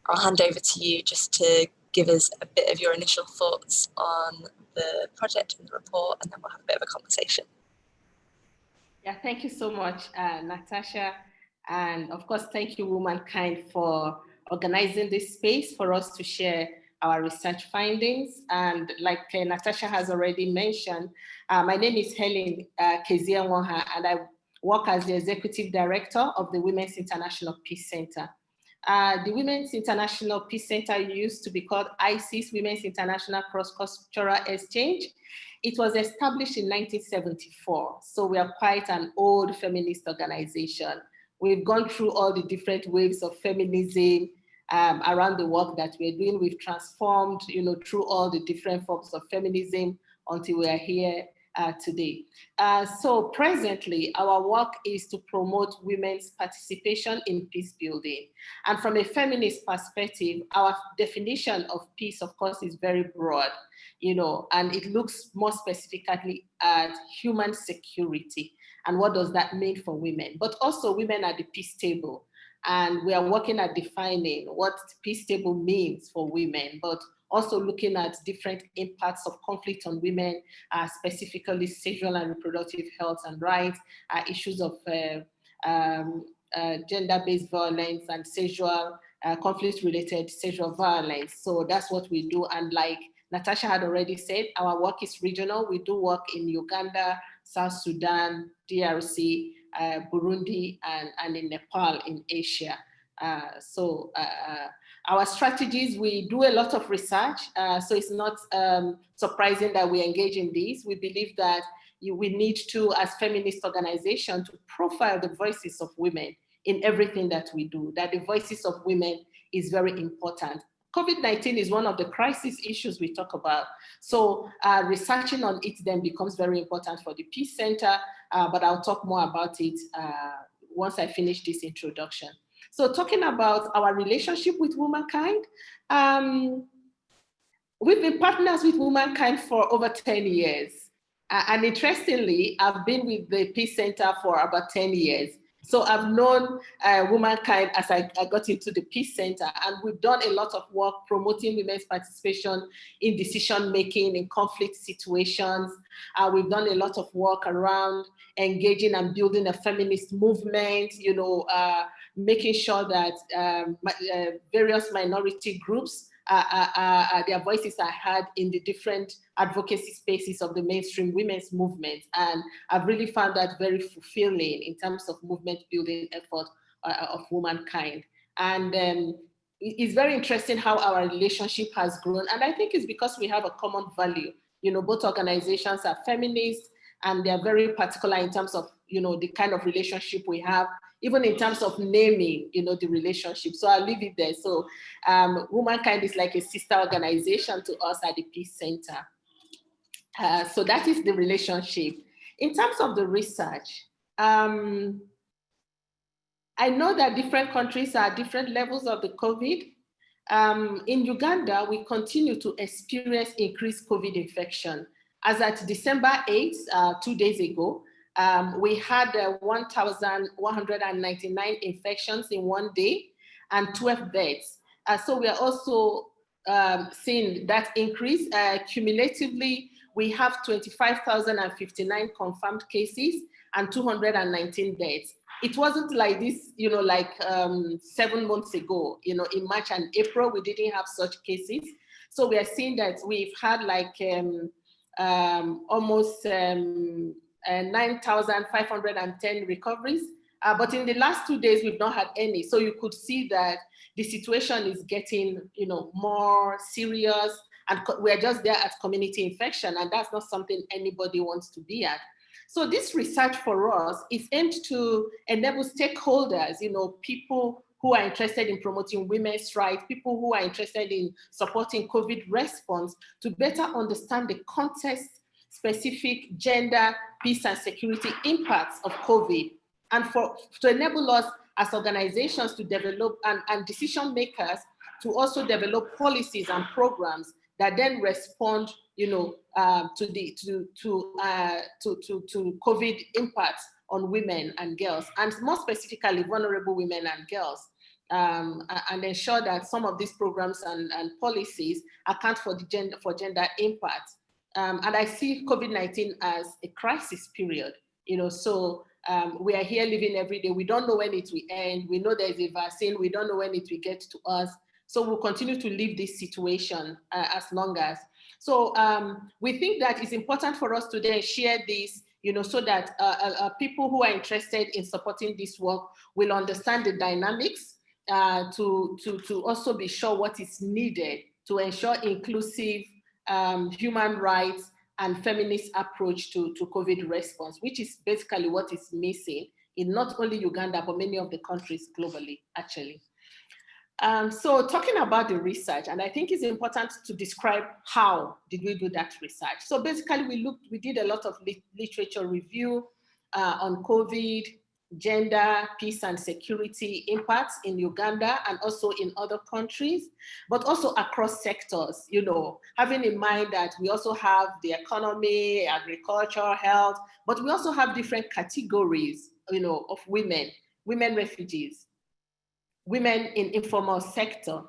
I'll hand over to you just to give us a bit of your initial thoughts on the project and the report, and then we'll have a bit of a conversation. Yeah, thank you so much, Natasha. And of course, thank you, Womankind, for organizing this space for us to share our research findings. And like Natasha has already mentioned, my name is Helen Kezia-Nwoha, and I work as the Executive Director of the Women's International Peace Center. The Women's International Peace Center used to be called ICES, Women's International Cross-Cultural Exchange. It was established in 1974, so we are quite an old feminist organization. We've gone through all the different waves of feminism around the work that we're doing. We've transformed, through all the different forms of feminism until we are here today. So presently, our work is to promote women's participation in peace building. And from a feminist perspective, our definition of peace, of course, is very broad, and it looks more specifically at human security. And what does that mean for women? But also women at the peace table. And we are working at defining what peace table means for women, but also looking at different impacts of conflict on women, specifically sexual and reproductive health and rights, issues of gender-based violence and sexual conflict-related sexual violence. So that's what we do. And like Natasha had already said, our work is regional. We do work in Uganda, South Sudan, DRC, Burundi, and in Nepal in Asia. Our strategies, we do a lot of research, so it's not surprising that we engage in this. We believe that we need to, as feminist organization, to profile the voices of women in everything that we do, that the voices of women is very important. COVID-19 is one of the crisis issues we talk about. So researching on it then becomes very important for the Peace Center, but I'll talk more about it once I finish this introduction. So talking about our relationship with Womankind, we've been partners with Womankind for over 10 years. And interestingly, I've been with the Peace Center for about 10 years. So I've known Womankind as I got into the Peace Center, and we've done a lot of work promoting women's participation in decision-making in conflict situations. We've done a lot of work around engaging and building a feminist movement, making sure that various minority groups, their voices are heard in the different advocacy spaces of the mainstream women's movement. And I've really found that very fulfilling in terms of movement building effort of Womankind. And it's very interesting how our relationship has grown. And I think it's because we have a common value. Both organizations are feminist, and they're very particular in terms of, the kind of relationship we have, even in terms of naming, the relationship. So I'll leave it there. So Womankind is like a sister organization to us at the Peace Center. So that is the relationship. In terms of the research, I know that different countries are at different levels of the COVID. In Uganda, we continue to experience increased COVID infection. As at December 8th, 2 days ago, we had 1,199 infections in one day and 12 deaths. So we are also seeing that increase. Cumulatively, we have 25,059 confirmed cases and 219 deaths. It wasn't like this, 7 months ago. In March and April, we didn't have such cases. So we are seeing that we've had almost 9,510 recoveries. But in the last 2 days, we've not had any. So you could see that the situation is getting, more serious, and we're just there at community infection, and that's not something anybody wants to be at. So this research for us is aimed to enable stakeholders, people who are interested in promoting women's rights, people who are interested in supporting COVID response, to better understand the context-specific gender, peace, and security impacts of COVID, and to enable us as organizations to develop, and decision makers to also develop policies and programs that then respond, to COVID impacts on women and girls, and more specifically vulnerable women and girls. and ensure that some of these programs and policies account for the gender impact. And I see COVID-19 as a crisis period, so we are here living every day. We don't know when it will end. We know there's a vaccine. We don't know when it will get to us. So we'll continue to live this situation as long as. So we think that it's important for us to then share this, so that people who are interested in supporting this work will understand the dynamics, to also be sure what is needed to ensure inclusive human rights and feminist approach to COVID response, which is basically what is missing in not only Uganda, but many of the countries globally, actually. So talking about the research, and I think it's important to describe how did we do that research. So basically we did a lot of literature review on COVID, gender, peace and security impacts in Uganda and also in other countries, but also across sectors, having in mind that we also have the economy, agriculture, health, but we also have different categories, of women refugees, women in informal sector,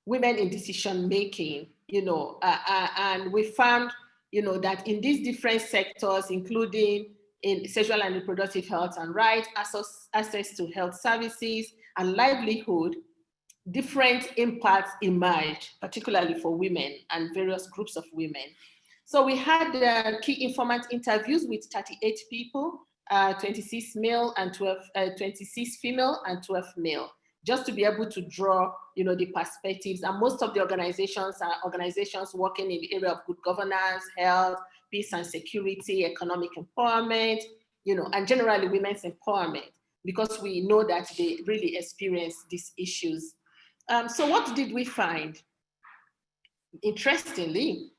women in decision making, and we found, that in these different sectors, including in sexual and reproductive health and rights, access to health services and livelihood, different impacts emerged, particularly for women and various groups of women. So we had key informant interviews with 38 people, 26 male and 26 female and 12 male, just to be able to draw, the perspectives. And most of the organizations are organizations working in the area of good governance, health, peace and security, economic empowerment, and generally women's empowerment, because we know that they really experience these issues. So what did we find? Interestingly,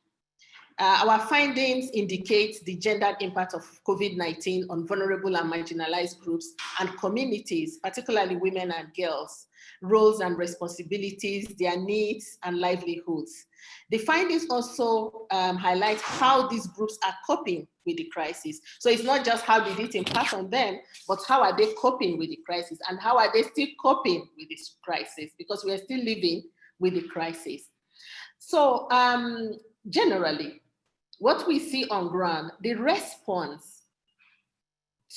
our findings indicate the gendered impact of COVID-19 on vulnerable and marginalized groups and communities, particularly women and girls, roles and responsibilities, their needs and livelihoods. The findings also highlight how these groups are coping with the crisis. So it's not just how did it impact on them, but how are they coping with the crisis and how are they still coping with this crisis, because we are still living with the crisis. So generally, what we see on ground, the response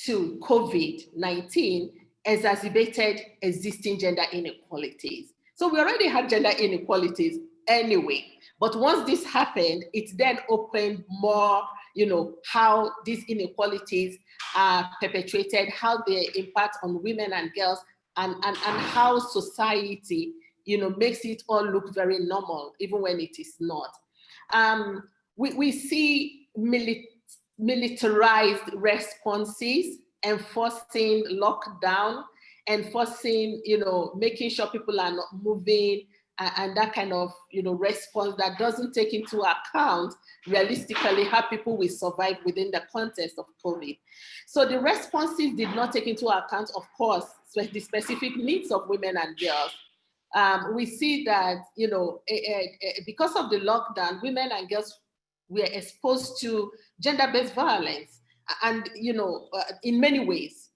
to COVID-19 exacerbated existing gender inequalities. So we already had gender inequalities anyway, but once this happened, it then opened more, how these inequalities are perpetuated, how they impact on women and girls, and how society, makes it all look very normal, even when it is not. We see militarized responses, enforcing lockdown, enforcing, making sure people are not moving, and that kind of, response that doesn't take into account realistically how people will survive within the context of COVID. So the responses did not take into account, of course, the specific needs of women and girls. We see that, because of the lockdown, women and girls were exposed to gender-based violence, and in many ways,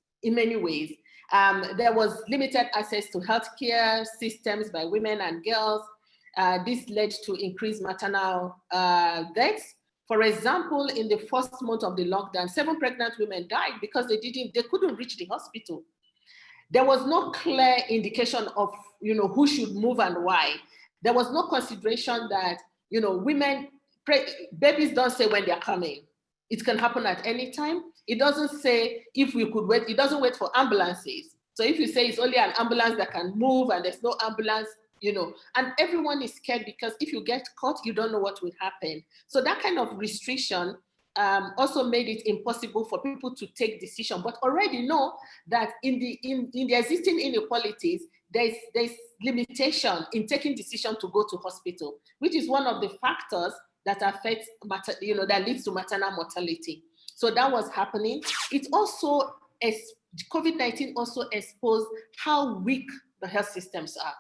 there was limited access to healthcare systems by women and girls. This led to increased maternal deaths. For example, in the first month of the lockdown, 7 pregnant women died because they couldn't reach the hospital. There was no clear indication of, who should move and why. There was no consideration that, babies don't say when they're coming. It can happen at any time. It doesn't say if we could wait. It doesn't wait for ambulances. So if you say it's only an ambulance that can move and there's no ambulance, and everyone is scared because if you get caught, you don't know what will happen. So that kind of restriction also made it impossible for people to take decisions, but already know that in the existing inequalities, there's limitation in taking decision to go to hospital, which is one of the factors that affects, that leads to maternal mortality. So that was happening. It also, COVID-19 also exposed how weak the health systems are.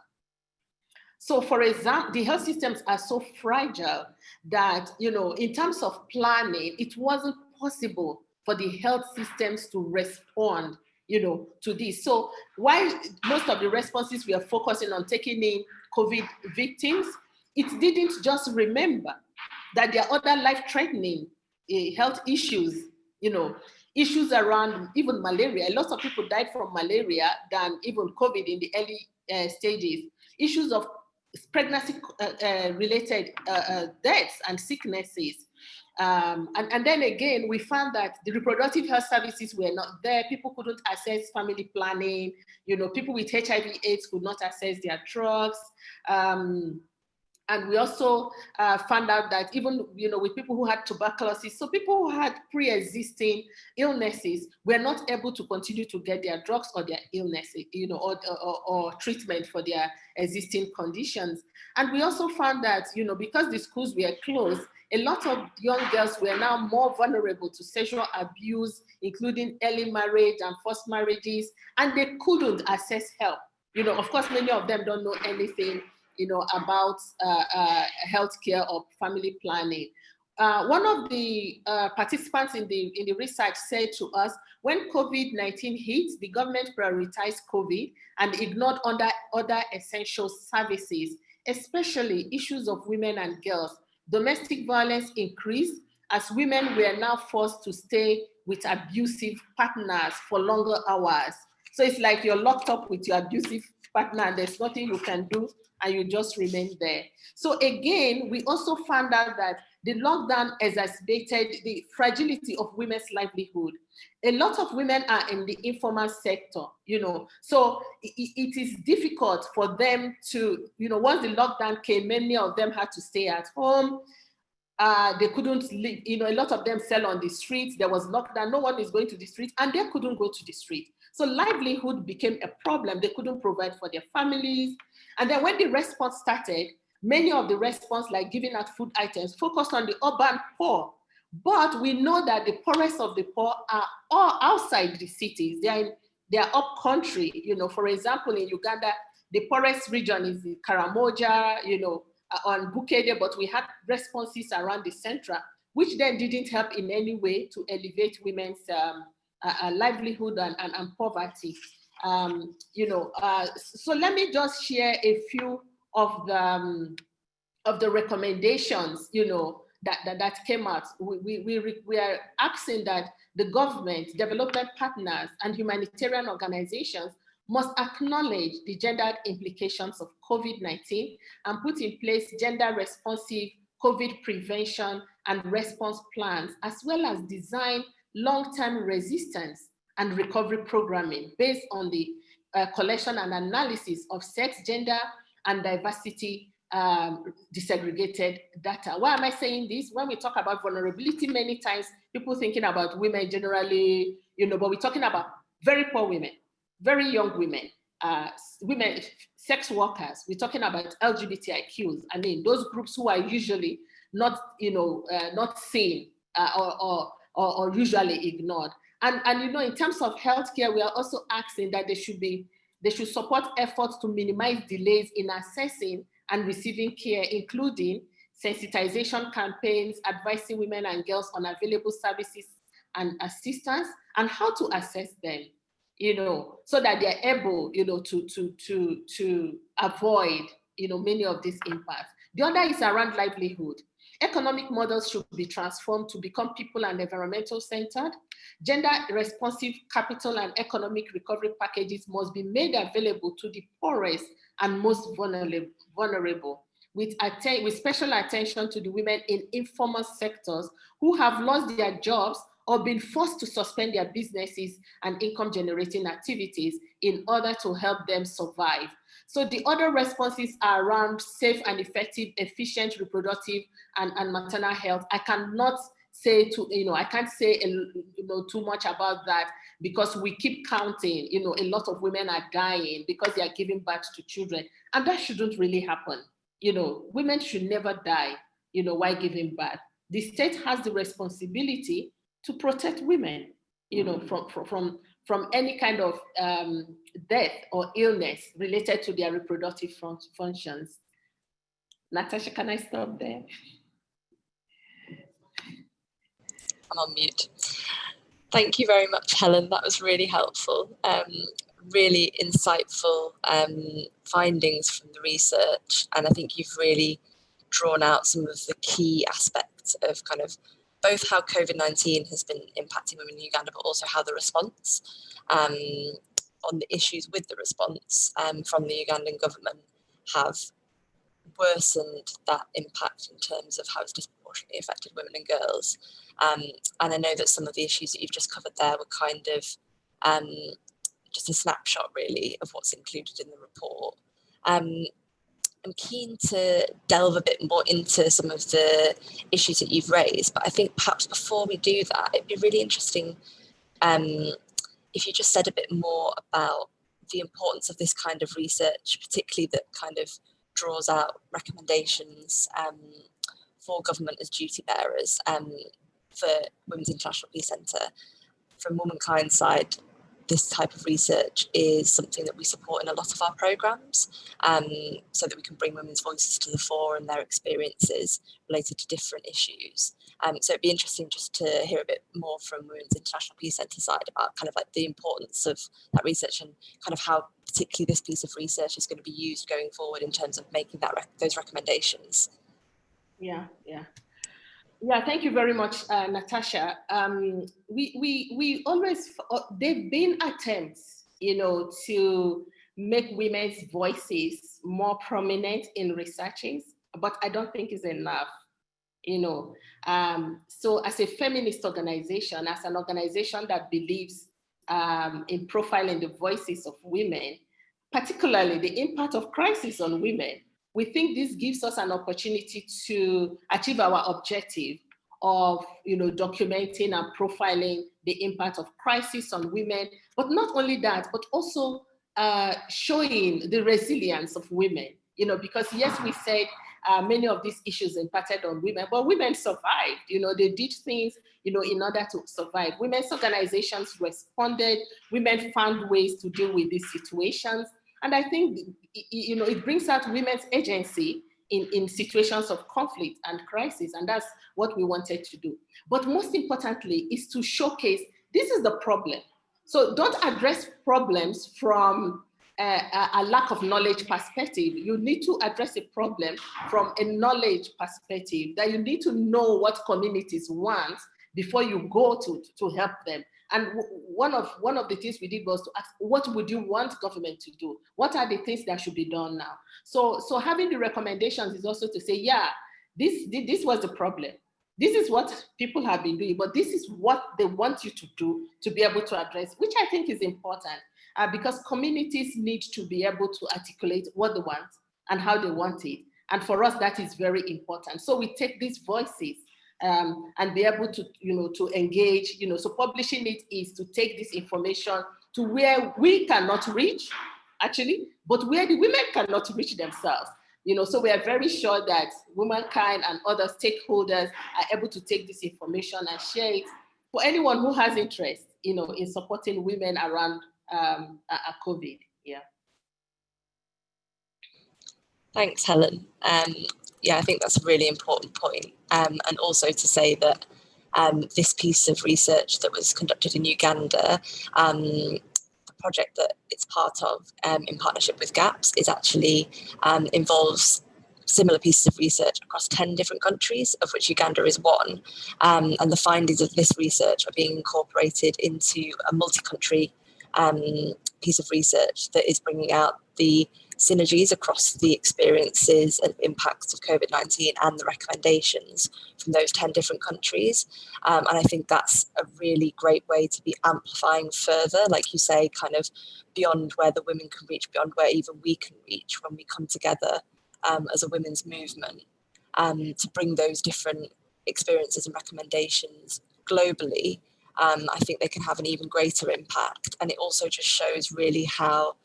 So for example, the health systems are so fragile that, in terms of planning, it wasn't possible for the health systems to respond to this. So while most of the responses we are focusing on taking in COVID victims, it didn't just remember that there are other life-threatening health issues, issues around even malaria. A lot of people died from malaria than even COVID in the early stages. Issues of pregnancy-related deaths and sicknesses. And then again, we found that the reproductive health services were not there. People couldn't access family planning. People with HIV/AIDS could not access their drugs. And we also found out that even, with people who had tuberculosis, so people who had pre-existing illnesses were not able to continue to get their drugs or their illnesses, or treatment for their existing conditions. And we also found that, because the schools were closed, a lot of young girls were now more vulnerable to sexual abuse, including early marriage and forced marriages, and they couldn't access help. Of course, many of them don't know anything about healthcare or family planning. One of the participants in the research said to us, when COVID-19 hit, the government prioritized COVID and ignored other essential services, especially issues of women and girls. Domestic violence increased as women were now forced to stay with abusive partners for longer hours. So it's like you're locked up with your abusive partner and there's nothing you can do and you just remain there. So again, we also found out that the lockdown exacerbated the fragility of women's livelihood. A lot of women are in the informal sector, so it is difficult for them to, once the lockdown came, many of them had to stay at home. They couldn't live, a lot of them sell on the streets. There was lockdown, no one is going to the street, and they couldn't go to the street. So livelihood became a problem. They couldn't provide for their families. And then when the response started, many of the response, like giving out food items, focused on the urban poor. But we know that the poorest of the poor are all outside the cities. They are up country. For example, in Uganda, the poorest region is the Karamoja, on Bukede, but we had responses around the central, which then didn't help in any way to elevate women's livelihood and poverty. So let me just share a few of the recommendations, that came out. We are asking that the government, development partners, and humanitarian organizations must acknowledge the gendered implications of COVID-19 and put in place gender-responsive COVID prevention and response plans, as well as design long-term resistance and recovery programming based on the collection and analysis of sex, gender, and diversity disaggregated data. Why am I saying this? When we talk about vulnerability, many times people thinking about women generally, but we're talking about very poor women, very young women, women, sex workers. We're talking about LGBTIQs. I mean, those groups who are usually not, not seen or usually ignored. And in terms of healthcare, we are also asking that they should support efforts to minimize delays in assessing and receiving care, including sensitization campaigns, advising women and girls on available services and assistance and how to assess them, so that they're able, to avoid, many of these impacts. The other is around livelihood. Economic models should be transformed to become people and environmental centered. Gender responsive capital and economic recovery packages must be made available to the poorest and most vulnerable, with special attention to the women in informal sectors who have lost their jobs or been forced to suspend their businesses and income generating activities in order to help them survive. So the other responses are around safe and effective, efficient reproductive and maternal health. I cannot say I can't say too much about that, because we keep counting, a lot of women are dying because they are giving birth to children, and that shouldn't really happen. Women should never die, while giving birth. The state has the responsibility to protect women, from any kind of death or illness related to their reproductive functions. Natasha, can I stop there? I'm on mute. Thank you very much, Helen. That was really helpful. Really insightful findings from the research. And I think you've really drawn out some of the key aspects of kind of both how COVID-19 has been impacting women in Uganda, but also how the response on the issues with the response from the Ugandan government have worsened that impact in terms of how it's disproportionately affected women and girls. And I know that some of the issues that you've just covered there were kind of just a snapshot really of what's included in the report. I'm keen to delve a bit more into some of the issues that you've raised, but I think perhaps before we do that, it'd be really interesting if you just said a bit more about the importance of this kind of research, particularly that kind of draws out recommendations for government as duty bearers for Women's International Peace Centre. From Womankind's side, this type of research is something that we support in a lot of our programmes, so that we can bring women's voices to the fore and their experiences related to different issues. So it'd be interesting just to hear a bit more from Women's International Peace Centre side about kind of like the importance of that research and kind of how particularly this piece of research is going to be used going forward in terms of making that those recommendations. Yeah. Thank you very much, Natasha. We always, there've been attempts, to make women's voices more prominent in researches, but I don't think it's enough. So as a feminist organization, as an organization that believes in profiling the voices of women, particularly the impact of crisis on women, we think this gives us an opportunity to achieve our objective of documenting and profiling the impact of crisis on women, but not only that, but also showing the resilience of women, because yes, we said many of these issues impacted on women, but women survived. They did things, in order to survive. Women's organizations responded. Women found ways to deal with these situations. And I think, it brings out women's agency in situations of conflict and crisis. And that's what we wanted to do. But most importantly is to showcase, this is the problem. So don't address problems from a lack of knowledge perspective. You need to address a problem from a knowledge perspective, that you need to know what communities want before you go to help them. And one of the things we did was to ask, what would you want government to do? What are the things that should be done now? So having the recommendations is also to say, yeah, this was the problem. This is what people have been doing, but this is what they want you to do to be able to address, which I think is important because communities need to be able to articulate what they want and how they want it. And for us, that is very important. So we take these voices and be able to, to engage, so publishing it is to take this information to where we cannot reach, actually, but where the women cannot reach themselves. So we are very sure that Womankind and other stakeholders are able to take this information and share it for anyone who has interest, in supporting women around COVID. Yeah. Thanks, Helen. Yeah, I think that's a really important point. And also to say that this piece of research that was conducted in Uganda, the project that it's part of in partnership with GAPS is actually involves similar pieces of research across 10 different countries, of which Uganda is one. And the findings of this research are being incorporated into a multi-country piece of research that is bringing out the synergies across the experiences and impacts of COVID-19 and the recommendations from those 10 different countries. And I think that's a really great way to be amplifying further, like you say, kind of beyond where the women can reach, beyond where even we can reach when we come together as a women's movement, to bring those different experiences and recommendations globally. I think they can have an even greater impact. And it also just shows really how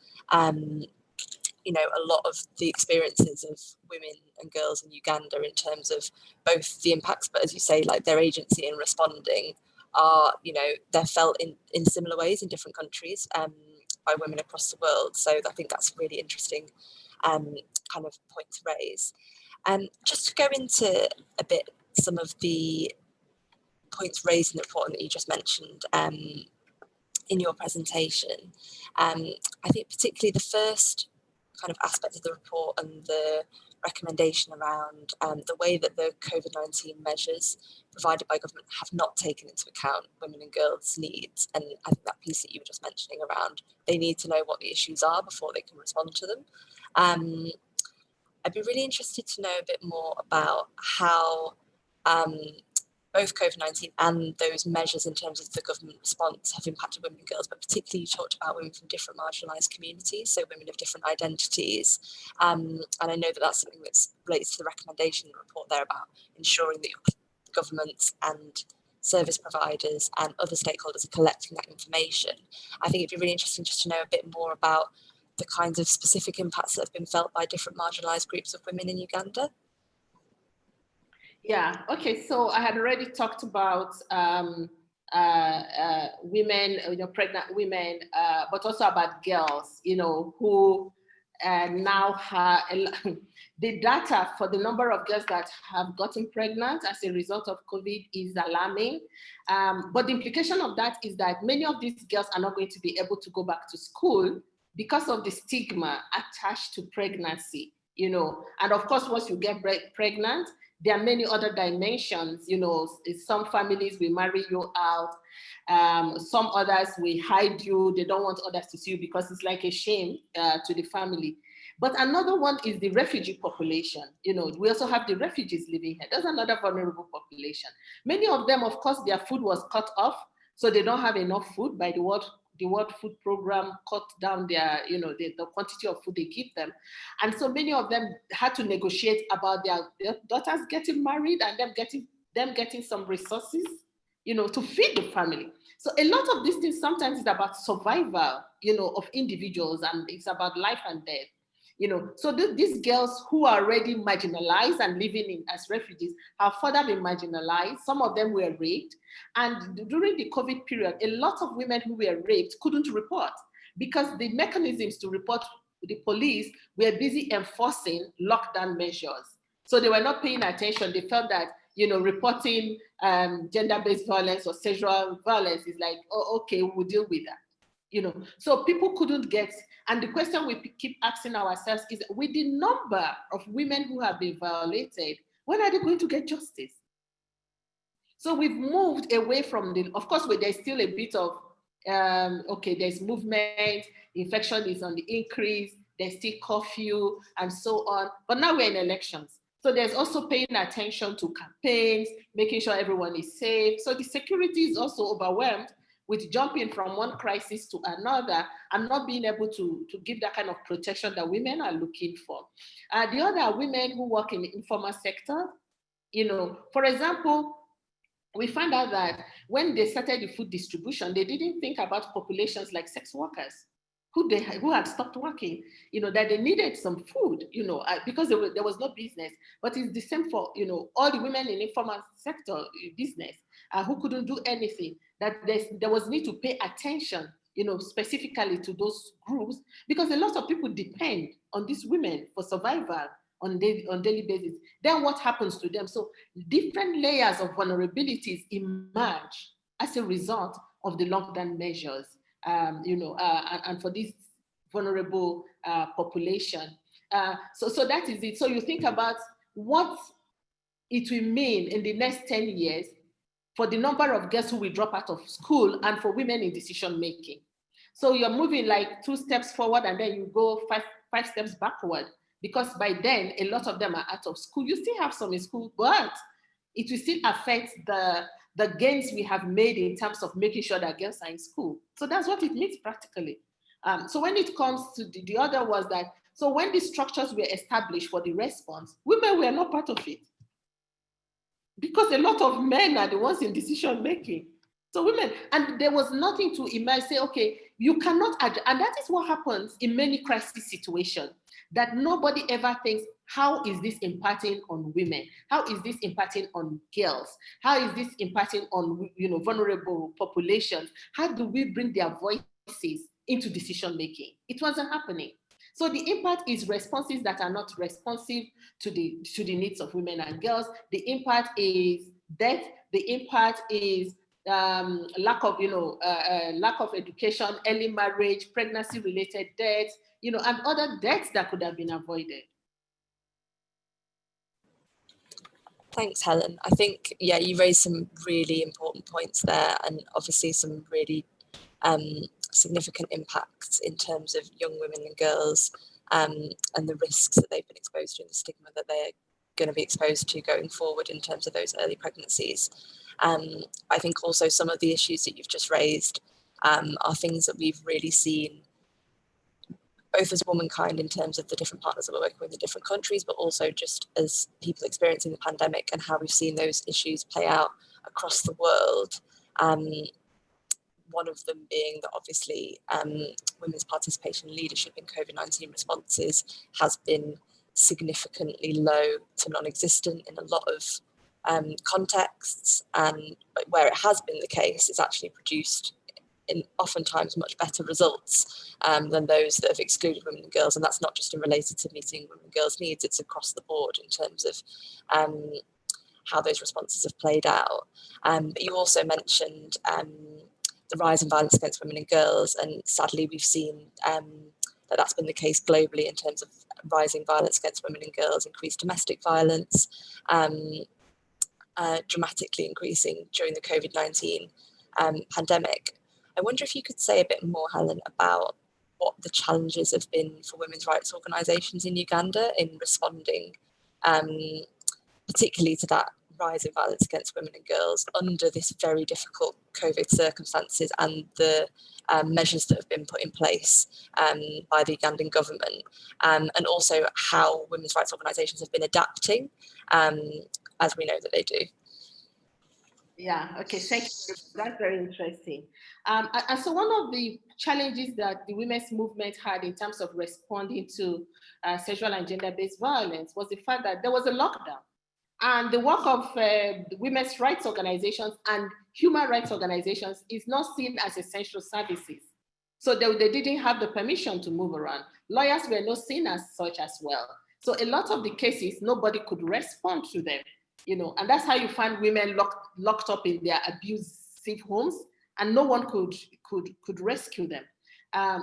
a lot of the experiences of women and girls in Uganda in terms of both the impacts, but as you say, like their agency in responding are, they're felt in similar ways in different countries by women across the world. So I think that's a really interesting kind of point to raise. Just to go into a bit some of the points raised in the report and that you just mentioned in your presentation. I think particularly the first kind of aspect of the report and the recommendation around the way that the COVID-19 measures provided by government have not taken into account women and girls' needs. And I think that piece that you were just mentioning around they need to know what the issues are before they can respond to them. I'd be really interested to know a bit more about how both COVID-19 and those measures in terms of the government response have impacted women and girls, but particularly you talked about women from different marginalised communities, so women of different identities. And I know that that's something that relates to the recommendation in the report there about ensuring that your governments and service providers and other stakeholders are collecting that information. I think it'd be really interesting just to know a bit more about the kinds of specific impacts that have been felt by different marginalised groups of women in Uganda. Yeah, okay, so I had already talked about women, pregnant women, but also about girls, who now have the data for the number of girls that have gotten pregnant as a result of COVID is alarming. But the implication of that is that many of these girls are not going to be able to go back to school because of the stigma attached to pregnancy, and of course, once you get pregnant, there are many other dimensions, some families will marry you out, some others will hide you, they don't want others to see you because it's like a shame to the family. But another one is the refugee population. We also have the refugees living here. That's another vulnerable population. Many of them, of course, their food was cut off, so they don't have enough food by the World Food Program cut down their, the quantity of food they give them. And so many of them had to negotiate about their daughters getting married and them getting some resources, to feed the family. So a lot of these things sometimes is about survival, of individuals, and it's about life and death. So these girls who are already marginalized and living as refugees have further been marginalized. Some of them were raped. And during the COVID period, a lot of women who were raped couldn't report because the mechanisms to report the police were busy enforcing lockdown measures. So they were not paying attention. They felt that, reporting gender-based violence or sexual violence is like, oh, okay, we'll deal with that. So people couldn't get, and the question we keep asking ourselves is, with the number of women who have been violated, when are they going to get justice? So we've moved away from of course, there's still a bit of, there's movement, infection is on the increase, there's still curfew and so on, but now we're in elections. So there's also paying attention to campaigns, making sure everyone is safe. So the security is also overwhelmed with jumping from one crisis to another and not being able to give that kind of protection that women are looking for. The other women who work in the informal sector, for example, we found out that when they started the food distribution, they didn't think about populations like sex workers who had stopped working, that they needed some food, because there was no business. But it's the same for, all the women in informal sector business who couldn't do anything, that there was need to pay attention, specifically to those groups, because a lot of people depend on these women for survival on daily basis. Then what happens to them? So different layers of vulnerabilities emerge as a result of the lockdown measures, and for this vulnerable population. So that is it. So you think about what it will mean in the next 10 years for the number of girls who will drop out of school and for women in decision making. So you're moving like 2 steps forward and then you go five steps backward, because by then a lot of them are out of school. You still have some in school, but it will still affect the gains we have made in terms of making sure that girls are in school. So that's what it means practically. So when it comes to the other was that, so when the structures were established for the response, women were not part of it, because a lot of men are the ones in decision making. So women, and there was nothing to emerge, say, okay, you cannot, and that is what happens in many crisis situations, that nobody ever thinks, how is this impacting on women? How is this impacting on girls? How is this impacting on, vulnerable populations? How do we bring their voices into decision making? It wasn't happening. So the impact is responses that are not responsive to the needs of women and girls. The impact is death the impact is lack of, lack of education, early marriage, pregnancy-related deaths, and other deaths that could have been avoided. Thanks, Helen. I think, you raised some really important points there, and obviously some really significant impacts in terms of young women and girls, and the risks that they've been exposed to and the stigma that they're going to be exposed to going forward in terms of those early pregnancies. I think also some of the issues that you've just raised are things that we've really seen both as Womankind in terms of the different partners that we're working with in different countries, but also just as people experiencing the pandemic and how we've seen those issues play out across the world. One of them being that obviously women's participation and leadership in COVID-19 responses has been significantly low to non-existent in a lot of contexts, and where it has been the case, it's actually produced in oftentimes much better results than those that have excluded women and girls. And that's not just in related to meeting women and girls' needs, it's across the board in terms of how those responses have played out. But you also mentioned the rise in violence against women and girls, and sadly we've seen that that's been the case globally in terms of rising violence against women and girls, increased domestic violence, dramatically increasing during the COVID-19 pandemic. I wonder if you could say a bit more, Helen, about what the challenges have been for women's rights organisations in Uganda in responding, particularly to that rise in violence against women and girls under this very difficult COVID circumstances, and the measures that have been put in place by the Ugandan government, and also how women's rights organisations have been adapting, as we know that they do. Yeah, okay, thank you. That's very interesting. And so one of the challenges that the women's movement had in terms of responding to sexual and gender-based violence was the fact that there was a lockdown. And the work of women's rights organizations and human rights organizations is not seen as essential services. So they didn't have the permission to move around. Lawyers were not seen as such as well. So a lot of the cases, nobody could respond to them. And that's how you find women locked up in their abusive homes, and no one could rescue them.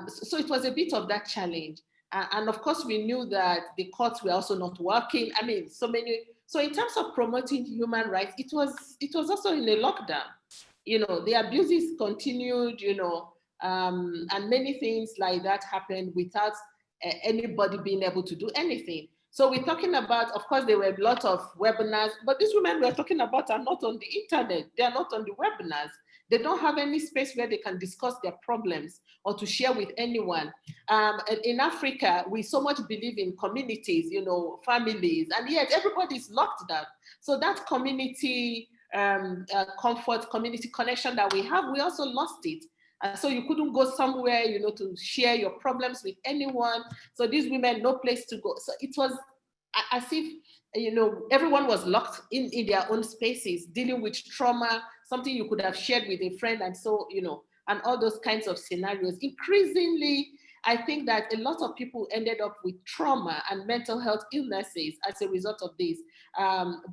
So it was a bit of that challenge. And of course, we knew that the courts were also not working. I mean, so in terms of promoting human rights, it was also in a lockdown. The abuses continued, and many things like that happened without anybody being able to do anything. So we're talking about, of course, there were a lot of webinars, but these women we're talking about are not on the internet. They are not on the webinars. They don't have any space where they can discuss their problems or to share with anyone. In Africa, we so much believe in communities, families, and yet everybody's locked down. So that community comfort, community connection that we have, we also lost it. So you couldn't go somewhere, to share your problems with anyone. So these women, no place to go. So it was as if, everyone was locked in their own spaces, dealing with trauma, something you could have shared with a friend. And so, and all those kinds of scenarios. Increasingly, I think that a lot of people ended up with trauma and mental health illnesses as a result of this.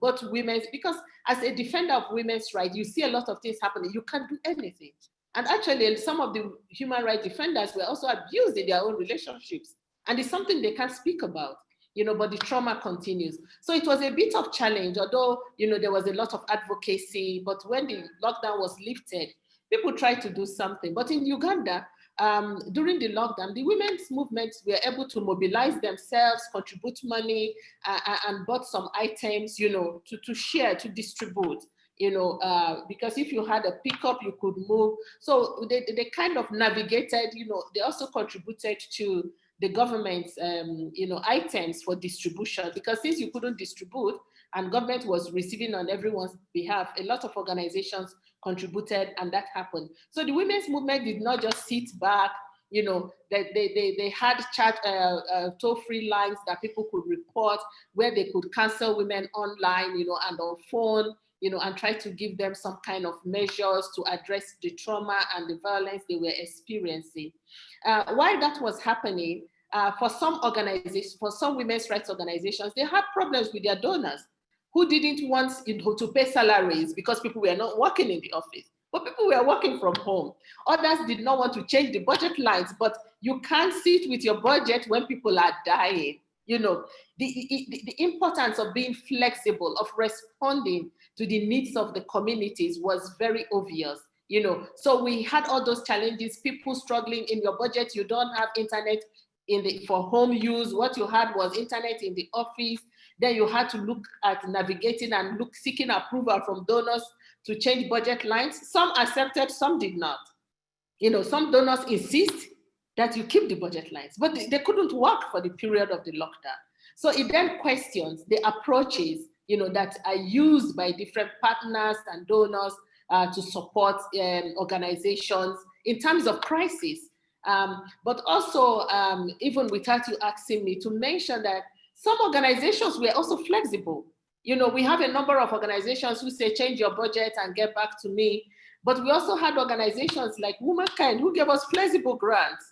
But women's, because as a defender of women's rights, you see a lot of things happening. You can't do anything. And actually, some of the human rights defenders were also abused in their own relationships. And it's something they can't speak about, but the trauma continues. So it was a bit of challenge, although, there was a lot of advocacy. But when the lockdown was lifted, people tried to do something. But in Uganda, during the lockdown, the women's movements were able to mobilize themselves, contribute money, and bought some items, to share, to distribute. Because if you had a pickup, you could move. So they kind of navigated, they also contributed to the government's, items for distribution, because since you couldn't distribute and government was receiving on everyone's behalf, a lot of organizations contributed, and that happened. So the women's movement did not just sit back. They had chat, toll-free lines that people could report, where they could counsel women online, and on phone, and try to give them some kind of measures to address the trauma and the violence they were experiencing. While that was happening, for some organizations, for some women's rights organizations, they had problems with their donors. who didn't want to pay salaries because people were not working in the office, but people were working from home. Others did not want to change the budget lines, but you can't sit with your budget when people are dying. You know, the importance of being flexible, of responding to the needs of the communities was very obvious. You know, so we had all those challenges, people struggling in your budget. You don't have internet for home use. What you had was internet in the office. Then you had to look at navigating and seeking approval from donors to change budget lines. Some accepted, some did not. You know, some donors insist that you keep the budget lines, but they couldn't work for the period of the lockdown. So it then questions the approaches, you know, that are used by different partners and donors to support organizations in times of crisis. But also, even without you asking me, to mention that some organizations were also flexible. You know, we have a number of organizations who say, change your budget and get back to me. But we also had organizations like Womankind who gave us flexible grants,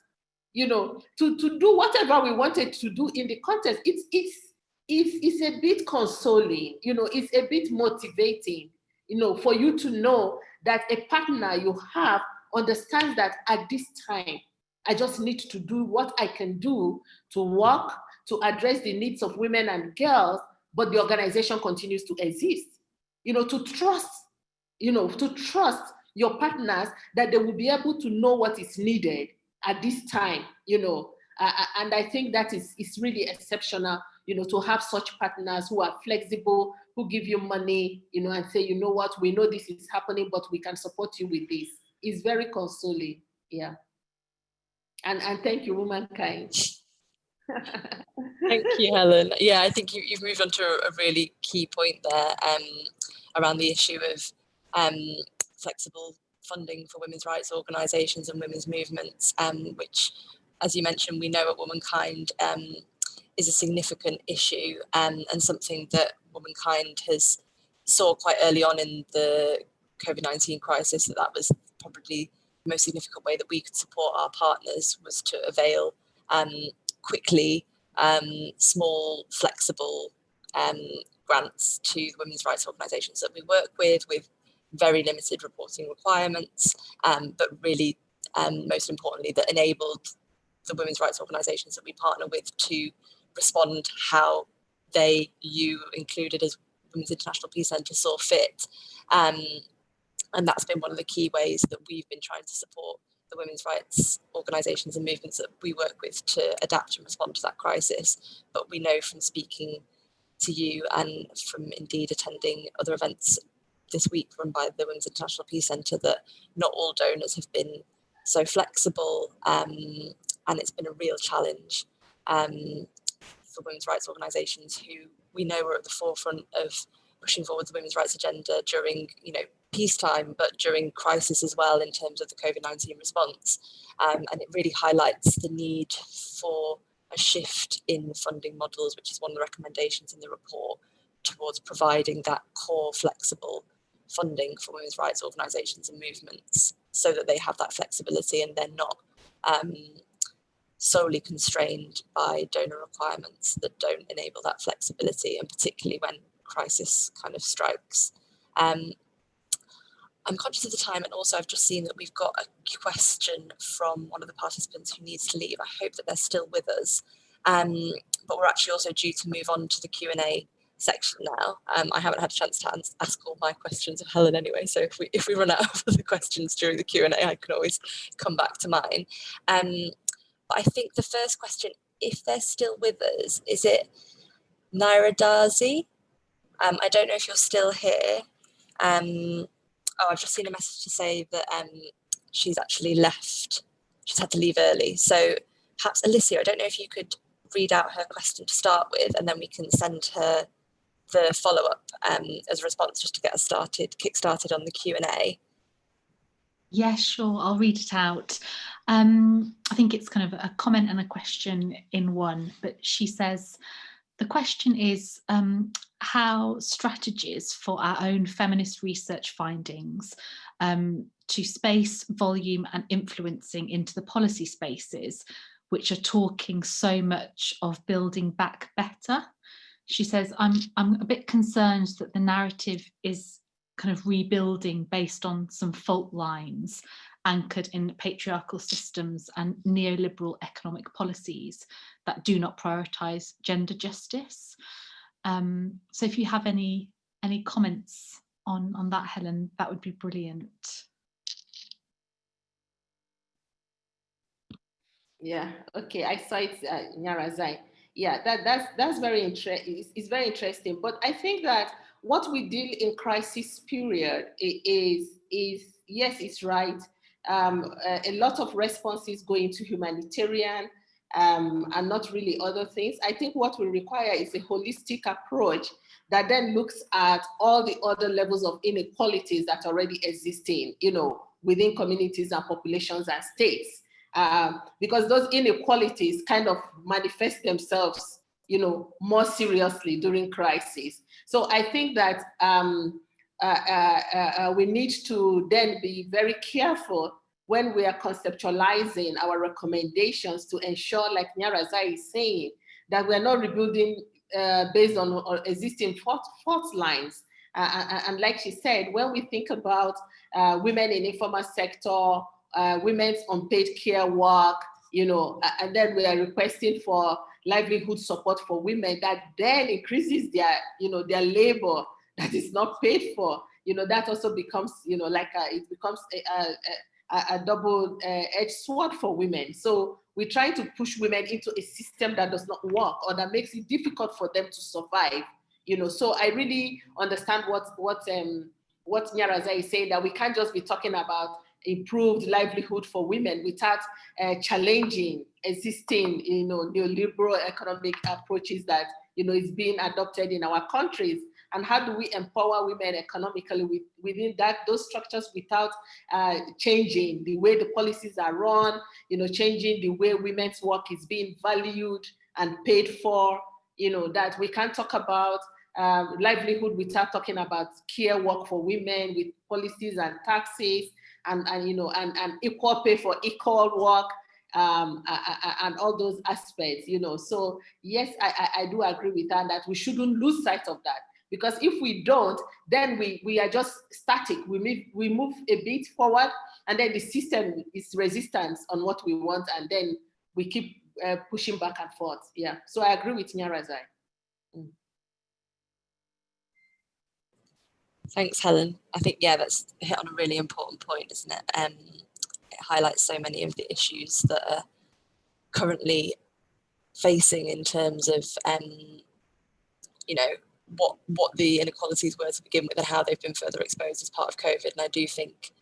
you know, to do whatever we wanted to do in the context. It's a bit consoling, you know, it's a bit motivating, you know, for you to know that a partner you have understands that at this time, I just need to do what I can do to work, to address the needs of women and girls, but the organization continues to exist. You know, to trust your partners that they will be able to know what is needed at this time, you know. And I think that is really exceptional, you know, to have such partners who are flexible, who give you money, you know, and say, you know what, we know this is happening, but we can support you with this. It's very consoling, yeah. And thank you, Womankind. Thank you, Helen. Yeah, I think you've moved on to a really key point there around the issue of flexible funding for women's rights organisations and women's movements, which, as you mentioned, we know at Womankind is a significant issue and something that Womankind has saw quite early on in the COVID-19 crisis, that was probably the most significant way that we could support our partners was to avail quickly small, flexible grants to the women's rights organisations that we work with very limited reporting requirements, but really, most importantly, that enabled the women's rights organisations that we partner with to respond how you included as Women's International Peace Centre saw fit. And that's been one of the key ways that we've been trying to support the women's rights organisations and movements that we work with to adapt and respond to that crisis. But we know from speaking to you and from indeed attending other events this week run by the Women's International Peace Centre that not all donors have been so flexible, and it's been a real challenge for women's rights organisations who we know are at the forefront of pushing forward the women's rights agenda during, you know, peacetime, but during crisis as well in terms of the COVID-19 response. And it really highlights the need for a shift in funding models, which is one of the recommendations in the report, towards providing that core flexible funding for women's rights organisations and movements so that they have that flexibility and they're not solely constrained by donor requirements that don't enable that flexibility, and particularly when crisis kind of strikes. I'm conscious of the time, and also I've just seen that we've got a question from one of the participants who needs to leave. I hope that they're still with us, but we're actually also due to move on to the Q&A section now. I haven't had a chance to ask all my questions of Helen anyway, so if we run out of other questions during the Q&A, I can always come back to mine. But I think the first question, if they're still with us, is it Naira Dazi? I don't know if you're still here. I've just seen a message to say that she's actually left. She's had to leave early. So perhaps Alicia, I don't know if you could read out her question to start with, and then we can send her the follow-up as a response, just to get us kick-started on the Q&A. Yeah, sure, I'll read it out. I think it's kind of a comment and a question in one, but she says, the question is how strategies for our own feminist research findings to space, volume and influencing into the policy spaces, which are talking so much of building back better. She says, I'm a bit concerned that the narrative is kind of rebuilding based on some fault lines anchored in patriarchal systems and neoliberal economic policies that do not prioritise gender justice. So if you have any comments on that, Helen, that would be brilliant. Yeah, okay, I saw it, Nyarazai. Yeah, that's very interesting. It's very interesting. But I think that what we deal in crisis period is yes, it's right. A lot of responses go into humanitarian and not really other things. I think what we require is a holistic approach that then looks at all the other levels of inequalities that already existing, within communities and populations and states. Because those inequalities kind of manifest themselves, more seriously during crisis. So I think that we need to then be very careful when we are conceptualizing our recommendations to ensure, like Nyarazai is saying, that we're not rebuilding based on existing fault lines. And like she said, when we think about women in informal sector, women's unpaid care work, and then we are requesting for livelihood support for women, that then increases their labor that is not paid for. That also becomes, it becomes a double-edged sword for women. So we try to push women into a system that does not work or that makes it difficult for them to survive. So I really understand what Nyaraza is saying, that we can't just be talking about improved livelihood for women without challenging existing, neoliberal economic approaches that, is being adopted in our countries. And how do we empower women economically within those structures without changing the way the policies are run, changing the way women's work is being valued and paid for, that we can't talk about livelihood without talking about care work for women with policies and taxes and equal pay for equal work, and all those aspects, So yes, I do agree with that we shouldn't lose sight of that, because if we don't, then we are just static. We move a bit forward, and then the system is resistant on what we want, and then we keep pushing back and forth. Yeah, so I agree with Nyarazai. Thanks, Helen. I think, yeah, that's hit on a really important point, isn't it? It highlights so many of the issues that are currently facing in terms of, what the inequalities were to begin with and how they've been further exposed as part of COVID. And I do think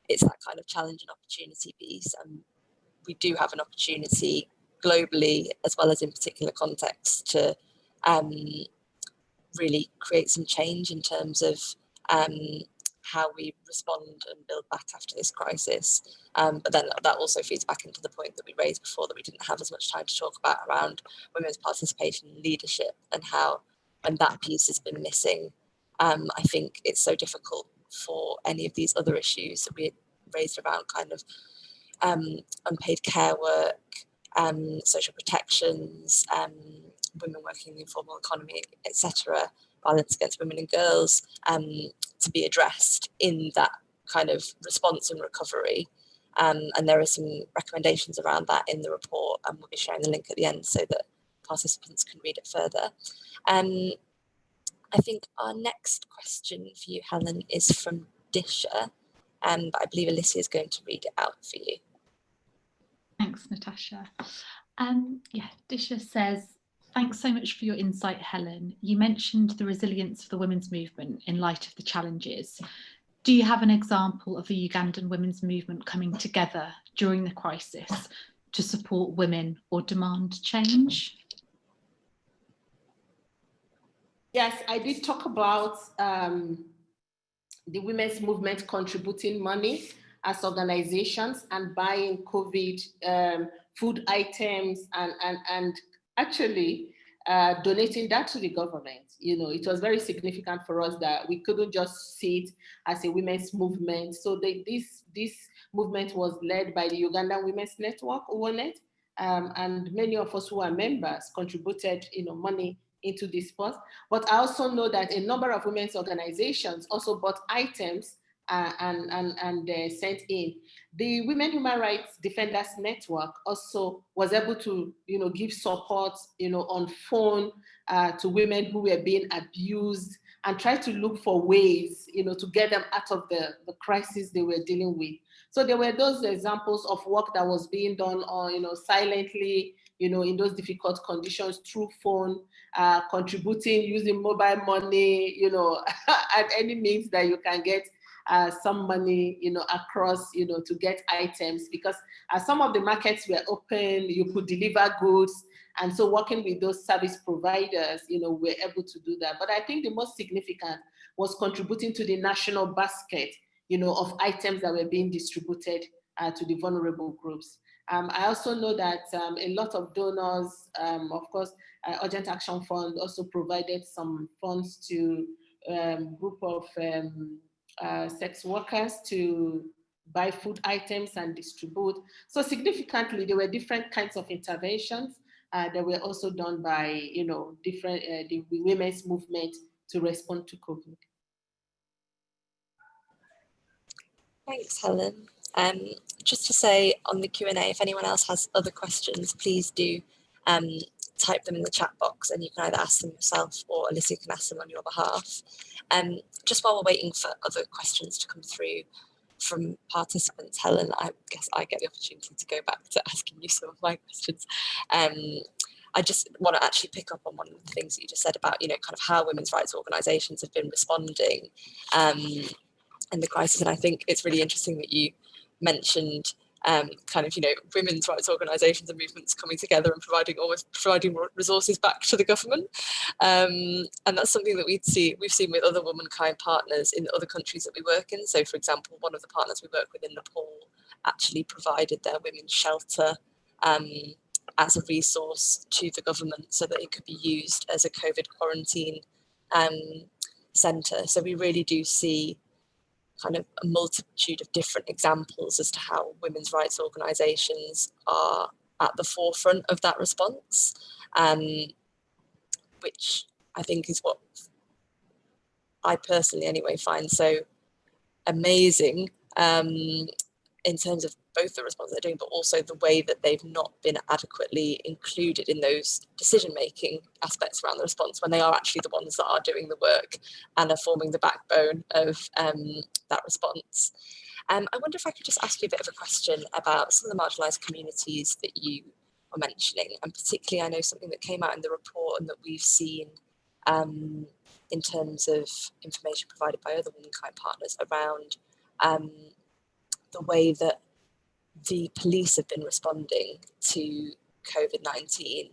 it's that kind of challenge and opportunity piece. And we do have an opportunity globally, as well as in particular contexts, to really create some change in terms of how we respond and build back after this crisis. But then that also feeds back into the point that we raised before, that we didn't have as much time to talk about around women's participation in leadership, and how when that piece has been missing, I think it's so difficult for any of these other issues that we raised around kind of unpaid care work, social protections, women working in the informal economy, etc., violence against women and girls, to be addressed in that kind of response and recovery. And there are some recommendations around that in the report, and we'll be sharing the link at the end so that participants can read it further. I think our next question for you, Helen, is from Disha, but I believe Alicia is going to read it out for you. Thanks, Natasha. Disha says, thanks so much for your insight, Helen. You mentioned the resilience of the women's movement in light of the challenges. Do you have an example of the Ugandan women's movement coming together during the crisis to support women or demand change? Yes, I did talk about the women's movement contributing money as organizations and buying COVID food items and actually donating that to the government. It was very significant for us that we couldn't just see it as a women's movement. So this movement was led by the Ugandan Women's Network, UWONET, and many of us who are members contributed money into this pause. But I also know that a number of women's organizations also bought items and sent in. The Women Human Rights Defenders Network also was able to, give support, on phone to women who were being abused, and try to look for ways, to get them out of the crisis they were dealing with. So there were those examples of work that was being done on, silently, in those difficult conditions through phone, contributing, using mobile money, at any means that you can get some money, across, to get items, because some of the markets were open, you could deliver goods. And so working with those service providers, we're able to do that. But I think the most significant was contributing to the national basket, of items that were being distributed to the vulnerable groups. I also know that a lot of donors, of course, Urgent Action Fund also provided some funds to group of sex workers to buy food items and distribute. So significantly, there were different kinds of interventions that were also done by, different the women's movement to respond to COVID. Thanks, Helen. Just to say on the Q&A, if anyone else has other questions, please do type them in the chat box, and you can either ask them yourself or Alicia can ask them on your behalf. Just while we're waiting for other questions to come through from participants, Helen, I guess I get the opportunity to go back to asking you some of my questions. I just want to actually pick up on one of the things that you just said about, kind of how women's rights organisations have been responding in the crisis. And I think it's really interesting that you mentioned women's rights organisations and movements coming together and providing resources back to the government. And that's something that we've seen with other Womankind partners in other countries that we work in. So, for example, one of the partners we work with in Nepal actually provided their women's shelter as a resource to the government so that it could be used as a COVID quarantine centre. So we really do see kind of a multitude of different examples as to how women's rights organisations are at the forefront of that response, which I think is what I personally anyway find so amazing in terms of both the response they're doing, but also the way that they've not been adequately included in those decision-making aspects around the response, when they are actually the ones that are doing the work and are forming the backbone of that response. I wonder if I could just ask you a bit of a question about some of the marginalised communities that you are mentioning, and particularly I know something that came out in the report and that we've seen in terms of information provided by other Womankind partners around the way that the police have been responding to COVID-19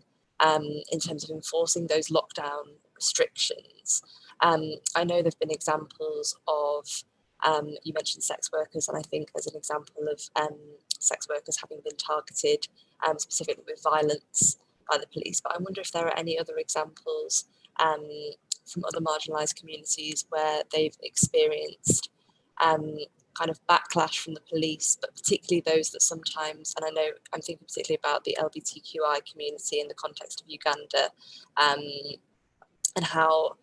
in terms of enforcing those lockdown restrictions. I know there have been examples of, you mentioned sex workers, and I think there's an example of sex workers having been targeted specifically with violence by the police. But I wonder if there are any other examples from other marginalised communities where they've experienced kind of backlash from the police, but particularly those that sometimes, and I know I'm thinking particularly about the LGBTQI community in the context of Uganda, and how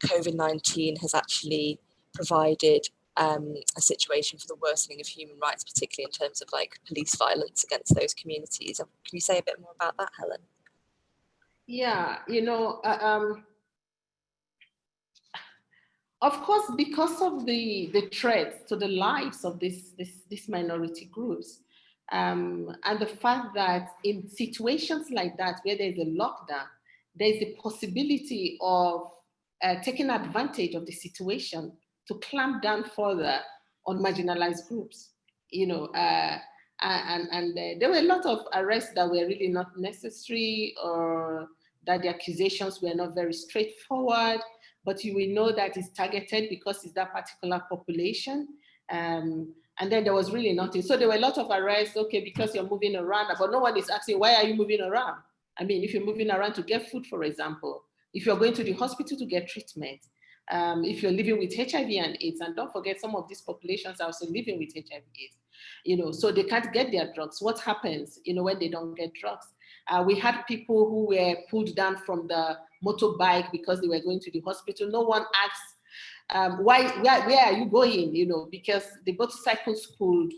COVID-19 has actually provided a situation for the worsening of human rights, particularly in terms of like police violence against those communities. Can you say a bit more about that, Helen? Yeah, of course, because of the threats to the lives of these minority groups, and the fact that in situations like that, where there's a lockdown, there's a possibility of taking advantage of the situation to clamp down further on marginalized groups, and there were a lot of arrests that were really not necessary, or that the accusations were not very straightforward. But you will know that it's targeted because it's that particular population. And then there was really nothing. So there were a lot of arrests, okay, because you're moving around, but no one is asking, why are you moving around? I mean, if you're moving around to get food, for example, if you're going to the hospital to get treatment, if you're living with HIV and AIDS, and don't forget some of these populations are also living with HIV AIDS, so they can't get their drugs. What happens, when they don't get drugs? We had people who were pulled down from the motorbike because they were going to the hospital. No one asks, where are you going? You know, because the motorcycles could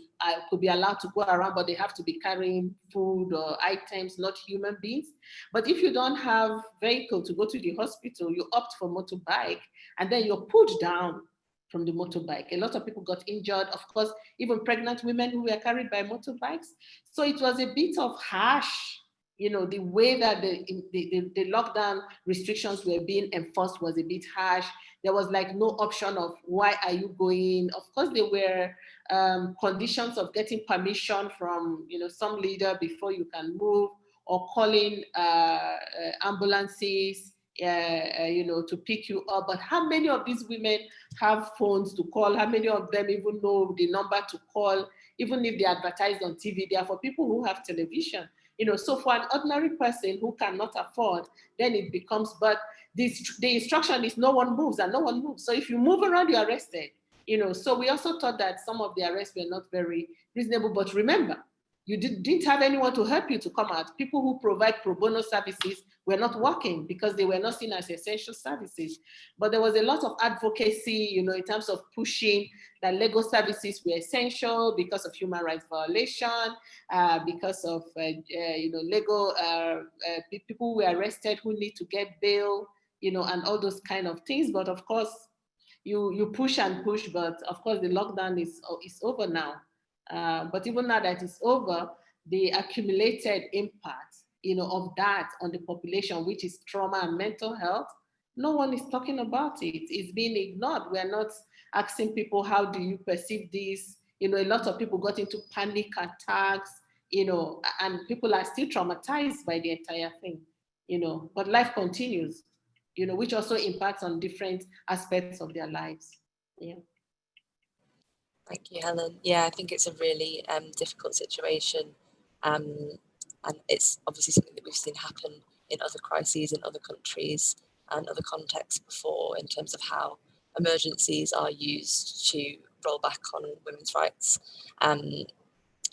be allowed to go around, but they have to be carrying food or items, not human beings. But if you don't have vehicle to go to the hospital, you opt for motorbike, and then you're pulled down from the motorbike. A lot of people got injured, of course, even pregnant women who were carried by motorbikes. So it was a bit of harsh, you know, the way that the lockdown restrictions were being enforced was a bit harsh. There was like no option of why are you going? Of course, there were conditions of getting permission from, you know, some leader before you can move, or calling ambulances, you know, to pick you up. But how many of these women have phones to call? How many of them even know the number to call? Even if they advertise on TV, they are for people who have television. You know, so for an ordinary person who cannot afford, then it becomes, but the instruction is no one moves and no one moves. So if you move around, you're arrested. You know, so we also thought that some of the arrests were not very reasonable. But remember, you didn't have anyone to help you to come out. People who provide pro bono services were not working because they were not seen as essential services. But there was a lot of advocacy, you know, in terms of pushing that legal services were essential because of human rights violation, because of, you know, legal people who were arrested who need to get bail, you know, and all those kind of things. But of course, you push and push, but of course the lockdown is over now. But even now that it's over, the accumulated impact, you know, of that on the population, which is trauma and mental health, no one is talking about it. It's being ignored. We're not asking people, how do you perceive this? You know, a lot of people got into panic attacks, you know, and people are still traumatized by the entire thing, you know, but life continues, you know, which also impacts on different aspects of their lives. Yeah. Thank you, Helen. Yeah, I think it's a really difficult situation. And it's obviously something that we've seen happen in other crises in other countries and other contexts before, in terms of how emergencies are used to roll back on women's rights, and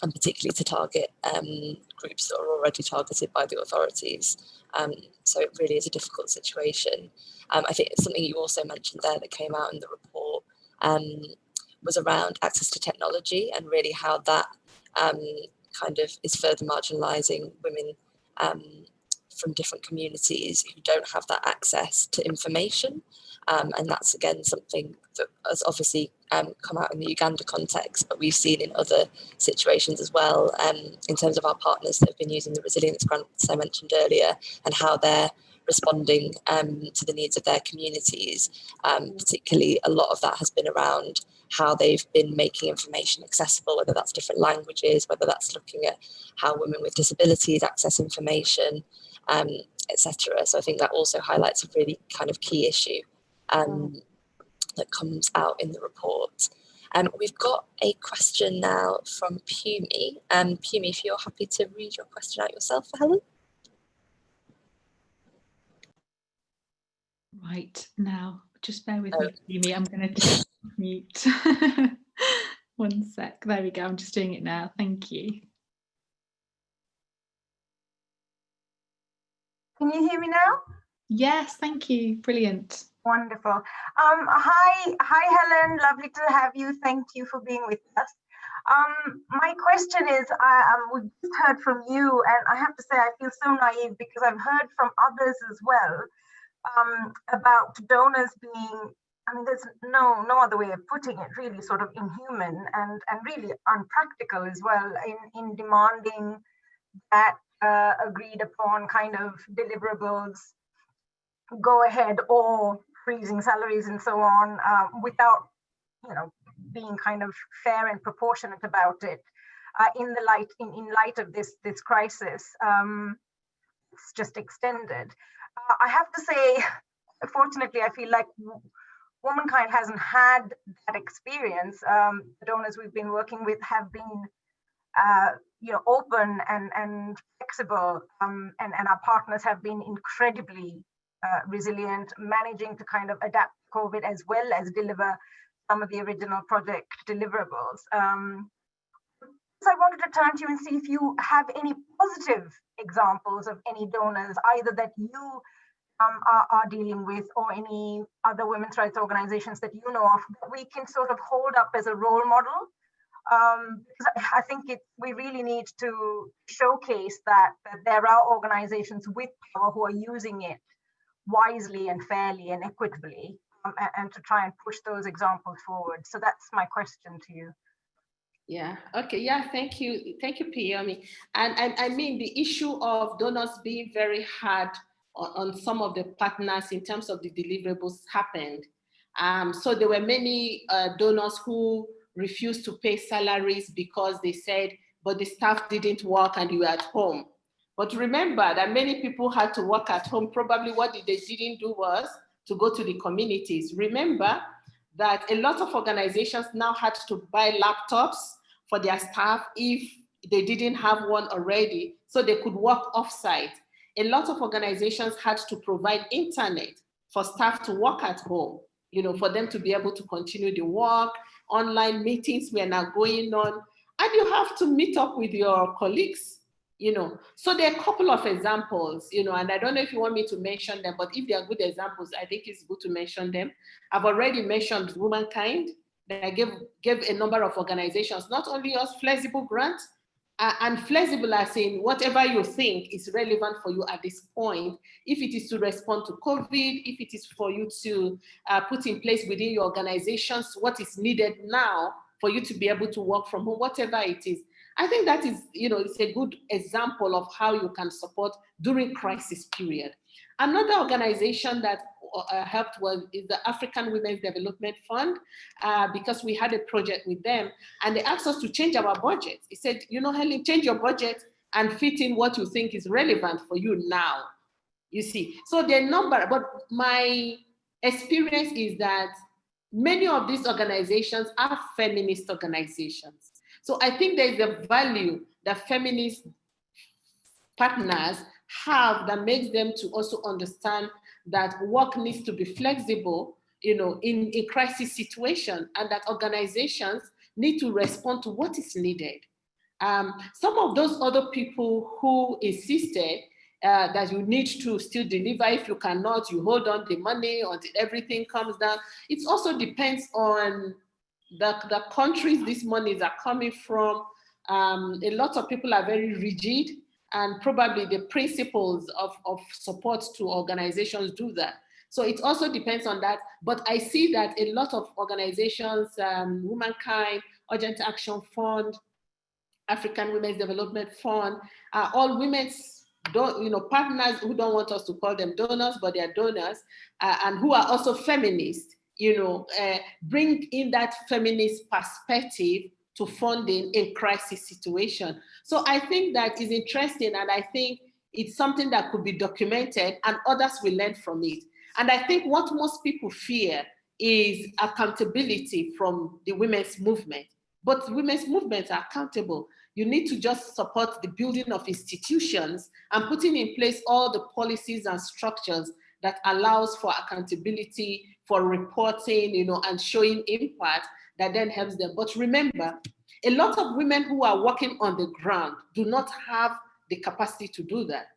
particularly to target groups that are already targeted by the authorities. So it really is a difficult situation. I think something you also mentioned there that came out in the report was around access to technology, and really how that kind of is further marginalising women from different communities who don't have that access to information. And that's, again, something that has obviously come out in the Uganda context, but we've seen in other situations as well, in terms of our partners that have been using the resilience grants I mentioned earlier, and how they're responding to the needs of their communities. Particularly, a lot of that has been around how they've been making information accessible, whether that's different languages, whether that's looking at how women with disabilities access information, etc. So I think that also highlights a really kind of key issue that comes out in the report. We've got a question now from Pumi. Pumi, if you're happy to read your question out yourself for Helen. Right, now, just bear with me, Pumi. I'm going to mute. One sec. There we go. I'm just doing it now. Thank you. Can you hear me now? Yes, thank you. Brilliant. Wonderful. Hi, Helen. Lovely to have you. Thank you for being with us. My question is, we just heard from you, and I have to say I feel so naive because I've heard from others as well about donors being, I mean, there's no other way of putting it, really sort of inhuman and really unpractical as well in demanding that agreed upon kind of deliverables go ahead, or freezing salaries and so on, without, you know, being kind of fair and proportionate about it. In light of this crisis, it's just extended. I have to say, fortunately, I feel like Womankind hasn't had that experience. The donors we've been working with have been, you know, open and flexible, and our partners have been incredibly resilient, managing to kind of adapt to COVID as well as deliver some of the original project deliverables. So I wanted to turn to you and see if you have any positive examples of any donors, either that you are dealing with, or any other women's rights organizations that you know of, that we can sort of hold up as a role model? Because I think we really need to showcase that there are organizations with power who are using it wisely and fairly and equitably, and to try and push those examples forward. So that's my question to you. Yeah, okay, yeah, thank you, Piyomi. And I mean, the issue of donors being very hard on some of the partners in terms of the deliverables happened. So there were many donors who refused to pay salaries because they said, but the staff didn't work and you were at home. But remember that many people had to work at home. Probably what they didn't do was to go to the communities. Remember that a lot of organizations now had to buy laptops for their staff if they didn't have one already, so they could work offsite. A lot of organizations had to provide internet for staff to work at home, for them to be able to continue the work. Online meetings were now going on, and you have to meet up with your colleagues. So there are a couple of examples, and I don't know if you want me to mention them, but if they are good examples, I think it's good to mention them. I've already mentioned Womankind. That gave a number of organizations, not only us, flexible grants, and flexible as in whatever you think is relevant for you at this point. If it is to respond to COVID, if it is for you to put in place within your organizations what is needed now for you to be able to work from home, whatever it is. I think that is, it's a good example of how you can support during crisis period. Another organization that helped is the African Women's Development Fund, because we had a project with them and they asked us to change our budget. He said, Helen, change your budget and fit in what you think is relevant for you now. You see, so the number, but my experience is that many of these organizations are feminist organizations. So I think there's a value that feminist partners have that makes them to also understand that work needs to be flexible, in a crisis situation, and that organizations need to respond to what is needed. Some of those other people who insisted that you need to still deliver. If you cannot, you hold on the money until everything comes down. It also depends on the countries these monies are coming from. A lot of people are very rigid, and probably the principles of support to organizations do that. So it also depends on that. But I see that a lot of organizations, Womankind, Urgent Action Fund, African Women's Development Fund, are all women's partners who don't want us to call them donors, but they are donors, and who are also feminists, bring in that feminist perspective to funding in crisis situation. So I think that is interesting, and I think it's something that could be documented and others will learn from it. And I think what most people fear is accountability from the women's movement. But women's movements are accountable. You need to just support the building of institutions and putting in place all the policies and structures that allows for accountability, for reporting, and showing impact that then helps them. But remember, a lot of women who are working on the ground do not have the capacity to do that.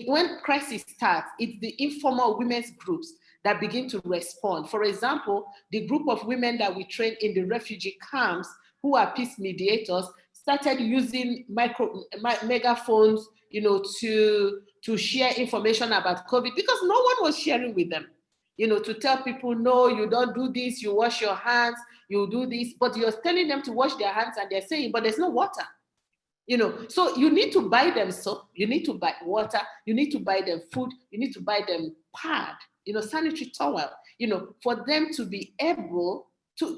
When crisis starts, it's the informal women's groups that begin to respond. For example, the group of women that we train in the refugee camps who are peace mediators started using megaphones, to share information about COVID, because no one was sharing with them, to tell people, no, you don't do this, you wash your hands, you do this, but you're telling them to wash their hands and they're saying, but there's no water. So you need to buy them soap, you need to buy water, you need to buy them food, you need to buy them pad, sanitary towel, for them to be able to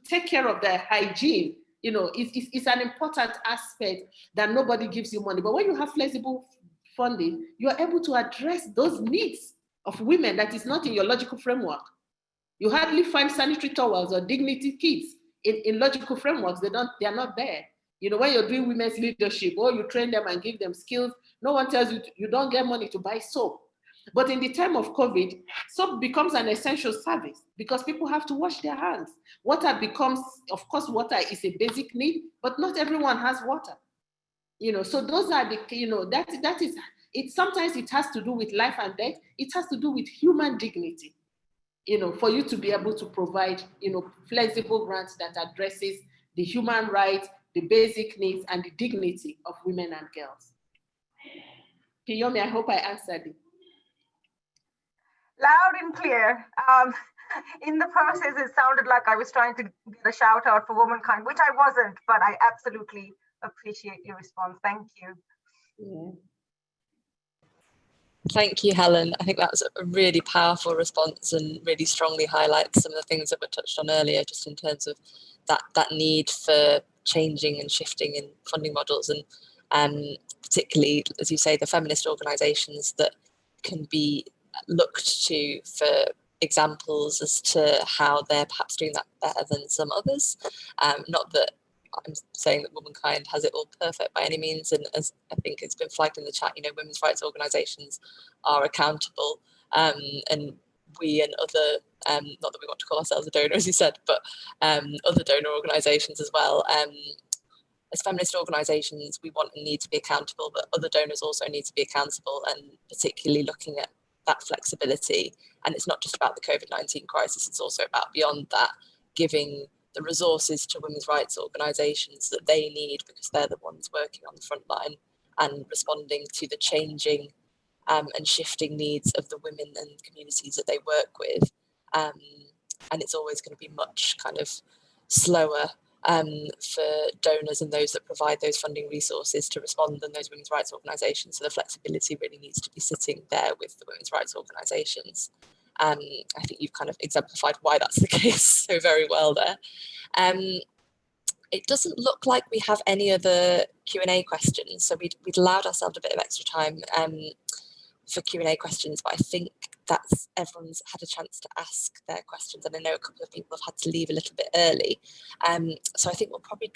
take care of their hygiene. It's an important aspect that nobody gives you money. But when you have flexible funding, you're able to address those needs of women that is not in your logical framework. You hardly find sanitary towels or dignity kits in logical frameworks. They are not there. When you're doing women's leadership, or you train them and give them skills, no one tells you you don't get money to buy soap. But in the time of COVID, soap becomes an essential service because people have to wash their hands. Water becomes, of course, water is a basic need, but not everyone has water. So those are the, that is Sometimes it has to do with life and death. It has to do with human dignity, for you to be able to provide, flexible grants that addresses the human rights, the basic needs, and the dignity of women and girls. Kiyomi, I hope I answered it. Loud and clear. In the process, it sounded like I was trying to get a shout out for Womankind, which I wasn't, but I absolutely appreciate your response. Thank you. Yeah. Thank you, Helen. I think that was a really powerful response and really strongly highlights some of the things that were touched on earlier, just in terms of that need for changing and shifting in funding models, and particularly, as you say, the feminist organisations that can be looked to for examples as to how they're perhaps doing that better than some others. Not that I'm saying that Womankind has it all perfect by any means, and as I think it's been flagged in the chat, women's rights organisations are accountable, and we and other, not that we want to call ourselves a donor, as you said, but other donor organisations as well. As feminist organisations, we want and need to be accountable, but other donors also need to be accountable, and particularly looking at that flexibility. And it's not just about the COVID-19 crisis, it's also about beyond that, giving the resources to women's rights organisations that they need, because they're the ones working on the front line and responding to the changing and shifting needs of the women and communities that they work with. And it's always going to be much kind of slower for donors and those that provide those funding resources to respond than those women's rights organisations. So the flexibility really needs to be sitting there with the women's rights organisations. I think you've kind of exemplified why that's the case so very well there. It doesn't look like we have any other Q&A questions, so we'd allowed ourselves a bit of extra time for Q&A questions, but I think that's everyone's had a chance to ask their questions, and I know a couple of people have had to leave a little bit early. So I think we'll probably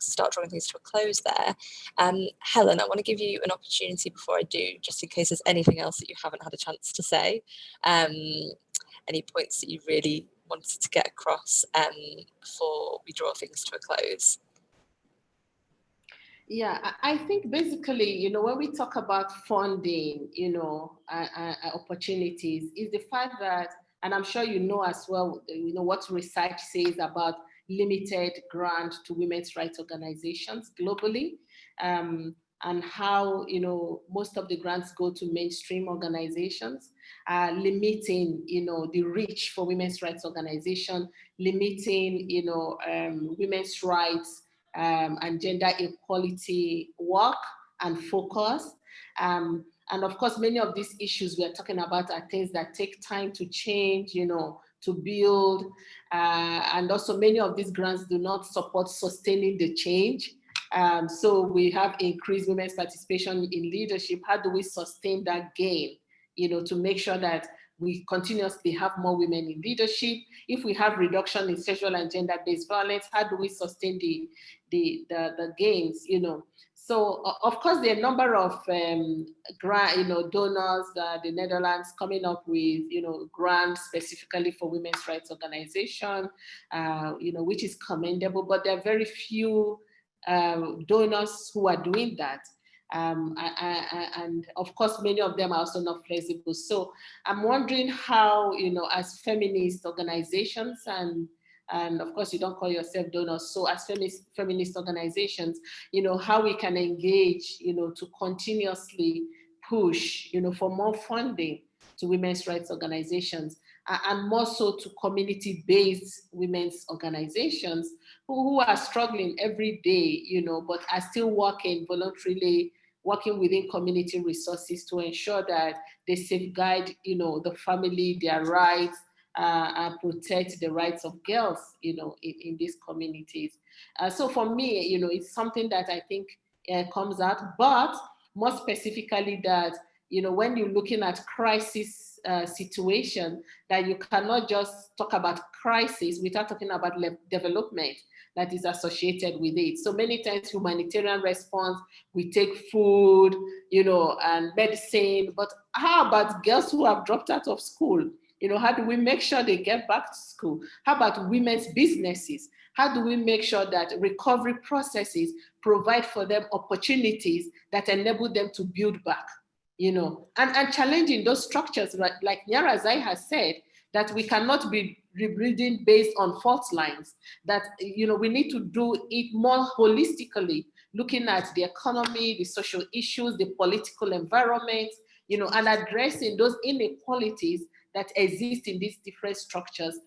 start drawing things to a close there. Helen, I want to give you an opportunity before I do, just in case there's anything else that you haven't had a chance to say. Any points that you really wanted to get across before we draw things to a close? Yeah, I think basically, when we talk about funding, opportunities, is the fact that, and I'm sure as well, what research says about limited grant to women's rights organizations globally, and how, most of the grants go to mainstream organizations, limiting, the reach for women's rights organizations, limiting, women's rights and gender equality work and focus. And of course, many of these issues we are talking about are things that take time to change, to build. And also many of these grants do not support sustaining the change. So we have increased women's participation in leadership. How do we sustain that gain, to make sure that we continuously have more women in leadership? If we have reduction in sexual and gender-based violence, how do we sustain the gains? So of course there are a number of donors, the Netherlands coming up with grants specifically for women's rights organization, which is commendable, but there are very few donors who are doing that. And of course, many of them are also not flexible. So I'm wondering how, as feminist organizations, and of course you don't call yourself donors, so as feminist organizations, how we can engage, to continuously push, for more funding to women's rights organizations, and more so to community-based women's organizations who are struggling every day, but are still working voluntarily, working within community resources to ensure that they safeguard, the family, their rights, and protect the rights of girls, in these communities. So for me, it's something that I think comes out, but more specifically that, when you're looking at crisis situation, that you cannot just talk about crisis without talking about development that is associated with it. So many times humanitarian response, we take food, and medicine, but how about girls who have dropped out of school? How do we make sure they get back to school? How about women's businesses? How do we make sure that recovery processes provide for them opportunities that enable them to build back? and challenging those structures, like Nyarazai has said, that we cannot be rebuilding based on fault lines, that, we need to do it more holistically, looking at the economy, the social issues, the political environment, and addressing those inequalities that exist in these different structures,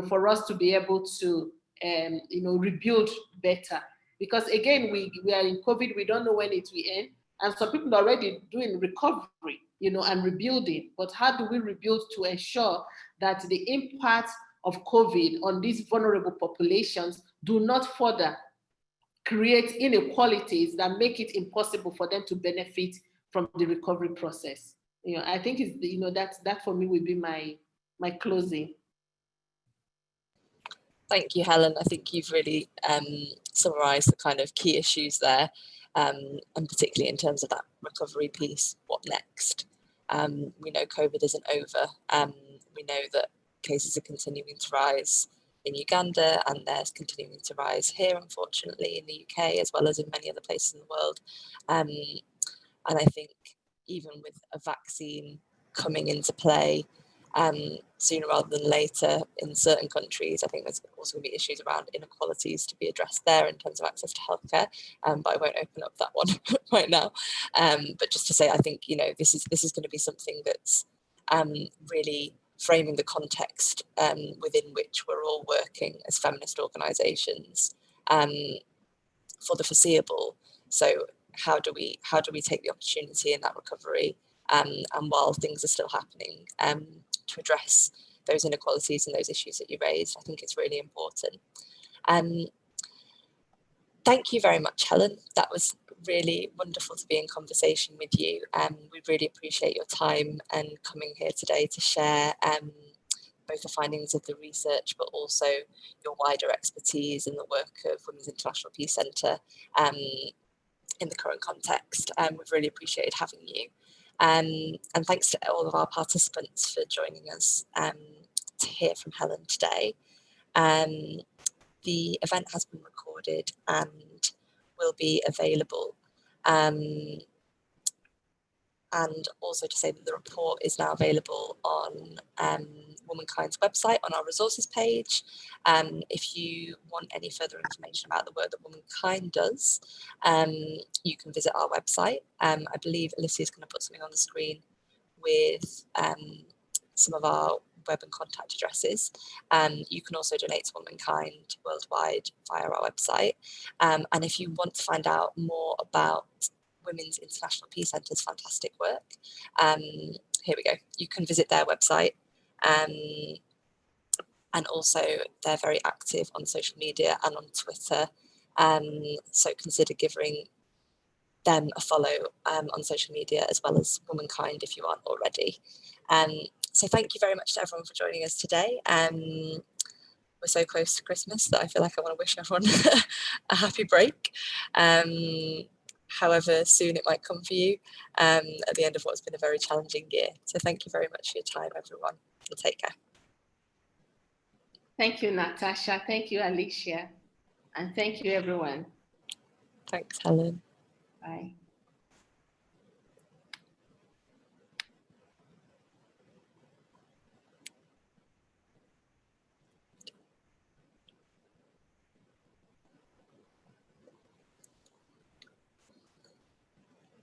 for us to be able to, rebuild better. Because again, we are in COVID, we don't know when it will end. And some people are already doing recovery, and rebuilding. But how do we rebuild to ensure that the impact of COVID on these vulnerable populations do not further create inequalities that make it impossible for them to benefit from the recovery process? I think that for me would be my closing. Thank you, Helen. I think you've really summarised the kind of key issues there, and particularly in terms of that recovery piece. What next? We know COVID isn't over. We know that cases are continuing to rise in Uganda, and they're continuing to rise here, unfortunately, in the UK, as well as in many other places in the world. And I think even with a vaccine coming into play, sooner rather than later in certain countries, I think there's also going to be issues around inequalities to be addressed there in terms of access to healthcare, but I won't open up that one right now. But just to say, I think this is going to be something that's really framing the context within which we're all working as feminist organisations for the foreseeable. So how do we take the opportunity in that recovery, and while things are still happening, to address those inequalities and those issues that you raised? I think it's really important. Thank you very much, Helen. That was really wonderful to be in conversation with you. We really appreciate your time and coming here today to share both the findings of the research, but also your wider expertise in the work of Women's International Peace Centre in the current context. We've really appreciated having you. And thanks to all of our participants for joining us to hear from Helen today. The event has been recorded and will be available. And also to say that the report is now available on Womankind's website on our resources page. If you want any further information about the work that Womankind does, you can visit our website. I believe Alicia is going to put something on the screen with some of our web and contact addresses. You can also donate to Womankind worldwide via our website. And if you want to find out more about Women's International Peace Centre's fantastic work, here we go. You can visit their website, and also they're very active on social media and on Twitter. So consider giving them a follow on social media, as well as Womankind if you aren't already. So thank you very much to everyone for joining us today. We're so close to Christmas that I feel like I want to wish everyone a happy break. However soon it might come for you at the end of what's been a very challenging year. So thank you very much for your time, everyone, and take care. Thank you, Natasha. Thank you, Alicia. And thank you, everyone. Thanks, Helen. Bye.